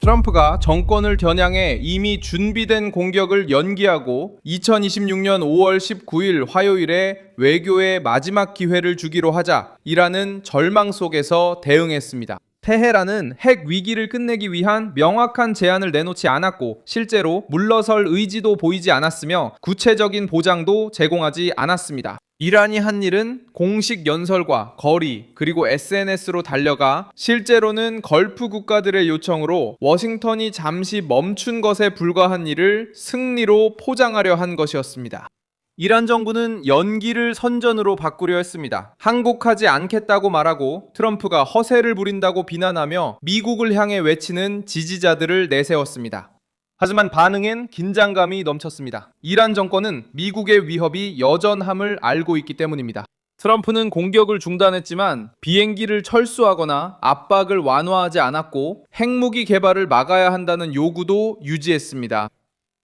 트럼프가 정권을 겨냥해 이미 준비된 공격을 연기하고 2026년 5월 19일 화요일에 외교의 마지막 기회를 주기로 하자이라는 절망 속에서 대응했습니다. 테헤란은 핵 위기를 끝내기 위한 명확한 제안을 내놓지 않았고 실제로 물러설 의지도 보이지 않았으며 구체적인 보장도 제공하지 않았습니다. 이란이 한 일은 공식 연설과 거리 그리고 SNS로 달려가 실제로는 걸프 국가들의 요청으로 워싱턴이 잠시 멈춘 것에 불과한 일을 승리로 포장하려 한 것이었습니다. 이란 정부는 연기를 선전으로 바꾸려 했습니다. 항복하지 않겠다고 말하고 트럼프가 허세를 부린다고 비난하며 미국을 향해 외치는 지지자들을 내세웠습니다. 하지만 반응엔 긴장감이 넘쳤습니다. 이란 정권은 미국의 위협이 여전함을 알고 있기 때문입니다. 트럼프는 공격을 중단했지만 비행기를 철수하거나 압박을 완화하지 않았고 핵무기 개발을 막아야 한다는 요구도 유지했습니다.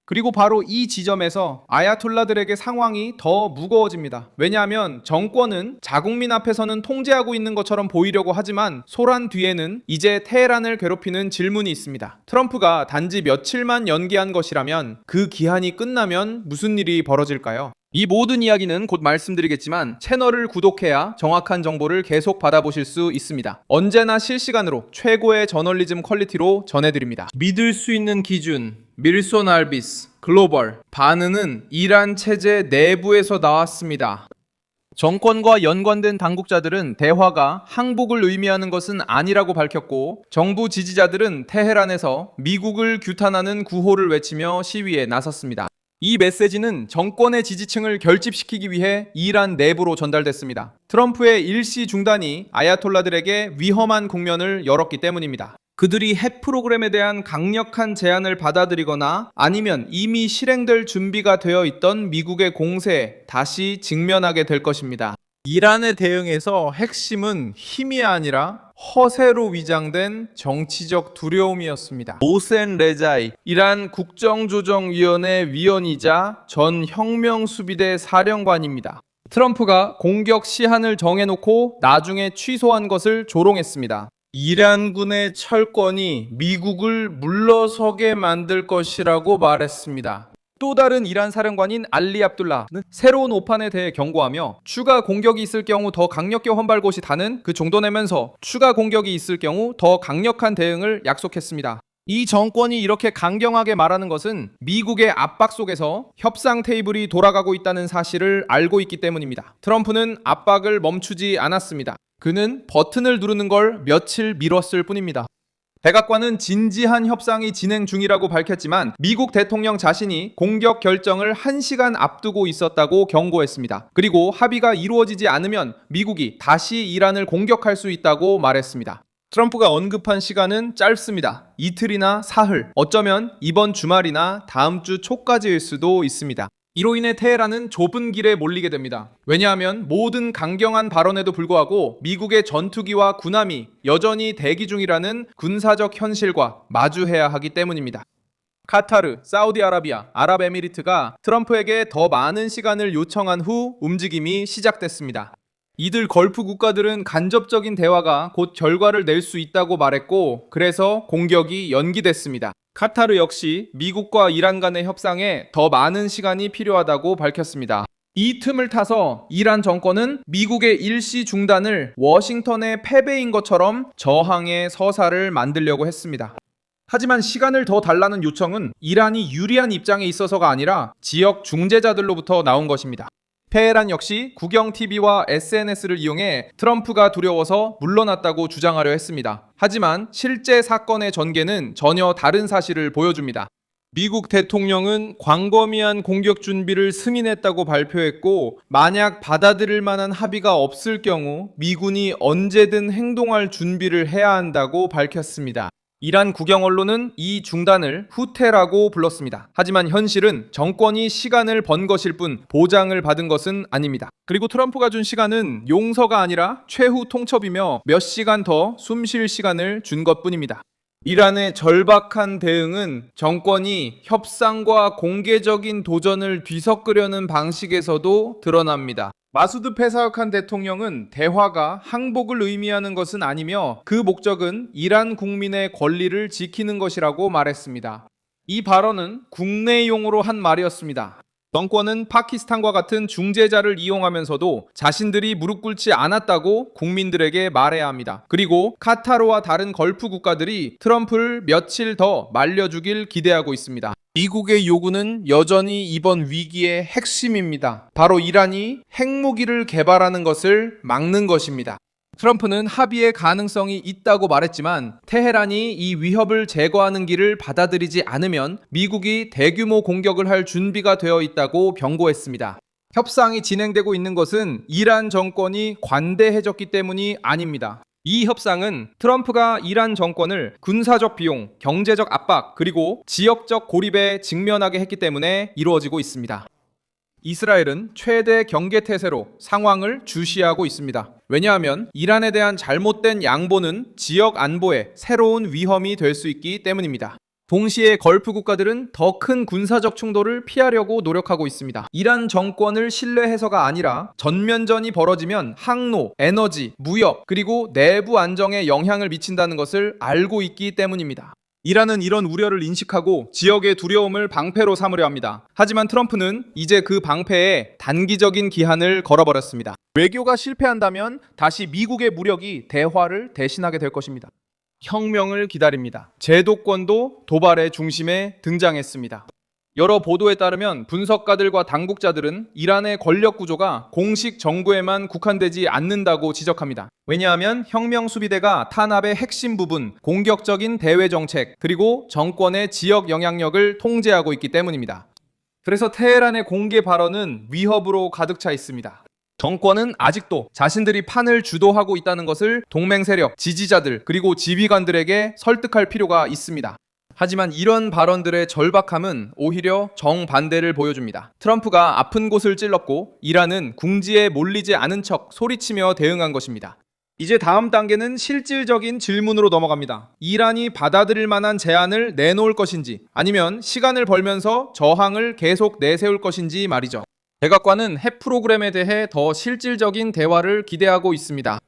그리고 바로 이 지점에서 아야톨라들에게 상황이 더 무거워집니다. 왜냐하면 정권은 자국민 앞에서는 통제하고 있는 것처럼 보이려고 하지만 소란 뒤에는 이제 테헤란을 괴롭히는 질문이 있습니다. 트럼프가 단지 며칠만 연기한 것이라면 그 기한이 끝나면 무슨 일이 벌어질까요? 이 모든 이야기는 곧 말씀드리겠지만 채널을 구독해야 정확한 정보를 계속 받아보실 수 있습니다. 언제나 실시간으로 최고의 저널리즘 퀄리티로 전해드립니다. 믿을 수 있는 기준, 밀손 알비스, 글로벌, 바느는 이란 체제 내부에서 나왔습니다. 정권과 연관된 당국자들은 대화가 항복을 의미하는 것은 아니라고 밝혔고 정부 지지자들은 테헤란에서 미국을 규탄하는 구호를 외치며 시위에 나섰습니다. 이 메시지는 정권의 지지층을 결집시키기 위해 이란 내부로 전달됐습니다. 트럼프의 일시 중단이 아야톨라들에게 위험한 국면을 열었기 때문입니다. 그들이 핵 프로그램에 대한 강력한 제안을 받아들이거나 아니면 이미 실행될 준비가 되어 있던 미국의 공세에 다시 직면하게 될 것입니다. 이란에 대응해서 핵심은 힘이 아니라 허세로 위장된 정치적 두려움이었습니다. 모센 레자이, 이란 국정조정위원회 위원이자 전 혁명수비대 사령관입니다. 트럼프가 공격 시한을 정해놓고 나중에 취소한 것을 조롱했습니다. 이란군의 철권이 미국을 물러서게 만들 것이라고 말했습니다. 또 다른 이란 사령관인 알리 압둘라는 새로운 오판에 대해 경고하며 추가 공격이 있을 경우 더 강력히 헌발고시 다는 그 정도 내면서 추가 공격이 있을 경우 더 강력한 대응을 약속했습니다. 이 정권이 이렇게 강경하게 말하는 것은 미국의 압박 속에서 협상 테이블이 돌아가고 있다는 사실을 알고 있기 때문입니다. 트럼프는 압박을 멈추지 않았습니다. 그는 버튼을 누르는 걸 며칠 미뤘을 뿐입니다. 백악관은 진지한 협상이 진행 중이라고 밝혔지만 미국 대통령 자신이 공격 결정을 1시간 앞두고 있었다고 경고했습니다. 그리고 합의가 이루어지지 않으면 미국이 다시 이란을 공격할 수 있다고 말했습니다. 트럼프가 언급한 시간은 짧습니다. 이틀이나 사흘, 어쩌면 이번 주말이나 다음 주 초까지일 수도 있습니다. 이로 인해 테헤란은 좁은 길에 몰리게 됩니다. 왜냐하면 모든 강경한 발언에도 불구하고 미국의 전투기와 군함이 여전히 대기 중이라는 군사적 현실과 마주해야 하기 때문입니다. 카타르, 사우디아라비아, 아랍에미리트가 트럼프에게 더 많은 시간을 요청한 후 움직임이 시작됐습니다. 이들 걸프 국가들은 간접적인 대화가 곧 결과를 낼 수 있다고 말했고 그래서 공격이 연기됐습니다. 카타르 역시 미국과 이란 간의 협상에 더 많은 시간이 필요하다고 밝혔습니다. 이 틈을 타서 이란 정권은 미국의 일시 중단을 워싱턴의 패배인 것처럼 저항의 서사를 만들려고 했습니다. 하지만 시간을 더 달라는 요청은 이란이 유리한 입장에 있어서가 아니라 지역 중재자들로부터 나온 것입니다. 테헤란 역시 국영TV와 SNS를 이용해 트럼프가 두려워서 물러났다고 주장하려 했습니다. 하지만 실제 사건의 전개는 전혀 다른 사실을 보여줍니다. 미국 대통령은 광범위한 공격 준비를 승인했다고 발표했고 만약 받아들일 만한 합의가 없을 경우 미군이 언제든 행동할 준비를 해야 한다고 밝혔습니다. 이란 국영 언론은 이 중단을 후퇴라고 불렀습니다. 하지만 현실은 정권이 시간을 번 것일 뿐 보장을 받은 것은 아닙니다. 그리고 트럼프가 준 시간은 용서가 아니라 최후 통첩이며 몇 시간 더 숨 쉴 시간을 준 것뿐입니다. 이란의 절박한 대응은 정권이 협상과 공개적인 도전을 뒤섞으려는 방식에서도 드러납니다. 마수드 페사흐칸 대통령은 대화가 항복을 의미하는 것은 아니며 그 목적은 이란 국민의 권리를 지키는 것이라고 말했습니다. 이 발언은 국내용으로 한 말이었습니다. 정권은 파키스탄과 같은 중재자를 이용하면서도 자신들이 무릎 꿇지 않았다고 국민들에게 말해야 합니다. 그리고 카타르와 다른 걸프 국가들이 트럼프를 며칠 더 말려주길 기대하고 있습니다. 미국의 요구는 여전히 이번 위기의 핵심입니다. 바로 이란이 핵무기를 개발하는 것을 막는 것입니다. 트럼프는 합의의 가능성이 있다고 말했지만 테헤란이 이 위협을 제거하는 길을 받아들이지 않으면 미국이 대규모 공격을 할 준비가 되어 있다고 경고했습니다. 협상이 진행되고 있는 것은 이란 정권이 관대해졌기 때문이 아닙니다. 이 협상은 트럼프가 이란 정권을 군사적 비용, 경제적 압박, 그리고 지역적 고립에 직면하게 했기 때문에 이루어지고 있습니다. 이스라엘은 최대 경계태세로 상황을 주시하고 있습니다. 왜냐하면 이란에 대한 잘못된 양보는 지역 안보에 새로운 위험이 될 수 있기 때문입니다. 동시에 걸프 국가들은 더 큰 군사적 충돌을 피하려고 노력하고 있습니다. 이란 정권을 신뢰해서가 아니라 전면전이 벌어지면 항로, 에너지, 무역, 그리고 내부 안정에 영향을 미친다는 것을 알고 있기 때문입니다. 이란은 이런 우려를 인식하고 지역의 두려움을 방패로 삼으려 합니다. 하지만 트럼프는 이제 그 방패에 단기적인 기한을 걸어버렸습니다. 외교가 실패한다면 다시 미국의 무력이 대화를 대신하게 될 것입니다. 혁명을 기다립니다. 제도권도 도발의 중심에 등장했습니다. 여러 보도에 따르면 분석가들과 당국자들은 이란의 권력 구조가 공식 정부에만 국한되지 않는다고 지적합니다. 왜냐하면 혁명 수비대가 탄압의 핵심 부분, 공격적인 대외 정책, 그리고 정권의 지역 영향력을 통제하고 있기 때문입니다. 그래서 테헤란의 공개 발언은 위협으로 가득 차 있습니다. 정권은 아직도 자신들이 판을 주도하고 있다는 것을 동맹 세력, 지지자들, 그리고 지휘관들에게 설득할 필요가 있습니다. 하지만 이런 발언들의 절박함은 오히려 정반대를 보여줍니다. 트럼프가 아픈 곳을 찔렀고 이란은 궁지에 몰리지 않은 척 소리치며 대응한 것입니다. 이제 다음 단계는 실질적인 질문으로 넘어갑니다. 이란이 받아들일 만한 제안을 내놓을 것인지 아니면 시간을 벌면서 저항을 계속 내세울 것인지 말이죠. 백악관은 핵 프로그램에 대해 더 실질적인 대화를 기대하고 있습니다.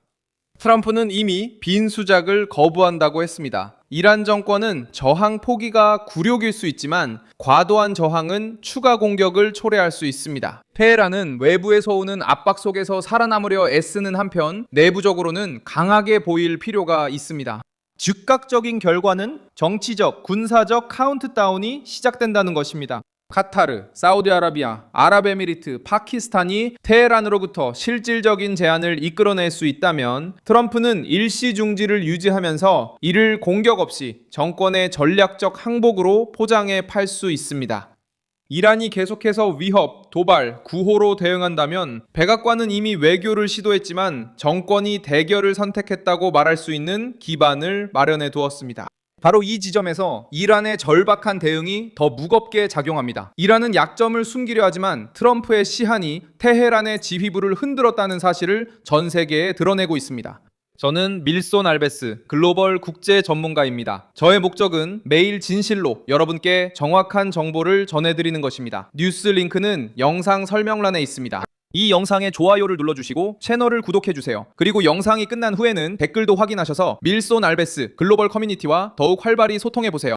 트럼프는 이미 빈 수작을 거부한다고 했습니다. 이란 정권은 저항 포기가 굴욕일 수 있지만 과도한 저항은 추가 공격을 초래할 수 있습니다. 테헤란은 외부에서 오는 압박 속에서 살아남으려 애쓰는 한편 내부적으로는 강하게 보일 필요가 있습니다. 즉각적인 결과는 정치적, 군사적 카운트다운이 시작된다는 것입니다. 카타르, 사우디아라비아, 아랍에미리트, 파키스탄이 테헤란으로부터 실질적인 제안을 이끌어낼 수 있다면 트럼프는 일시중지를 유지하면서 이를 공격 없이 정권의 전략적 항복으로 포장해 팔 수 있습니다. 이란이 계속해서 위협, 도발, 구호로 대응한다면 백악관은 이미 외교를 시도했지만 정권이 대결을 선택했다고 말할 수 있는 기반을 마련해 두었습니다. 바로 이 지점에서 이란의 절박한 대응이 더 무겁게 작용합니다. 이란은 약점을 숨기려 하지만 트럼프의 시한이 테헤란의 지휘부를 흔들었다는 사실을 전 세계에 드러내고 있습니다. 저는 밀손 알베스 글로벌 국제 전문가입니다. 저의 목적은 매일 진실로 여러분께 정확한 정보를 전해드리는 것입니다. 뉴스 링크는 영상 설명란에 있습니다. 이 영상에 좋아요를 눌러주시고 채널을 구독해주세요. 그리고 영상이 끝난 후에는 댓글도 확인하셔서 밀손 알베스 글로벌 커뮤니티와 더욱 활발히 소통해보세요.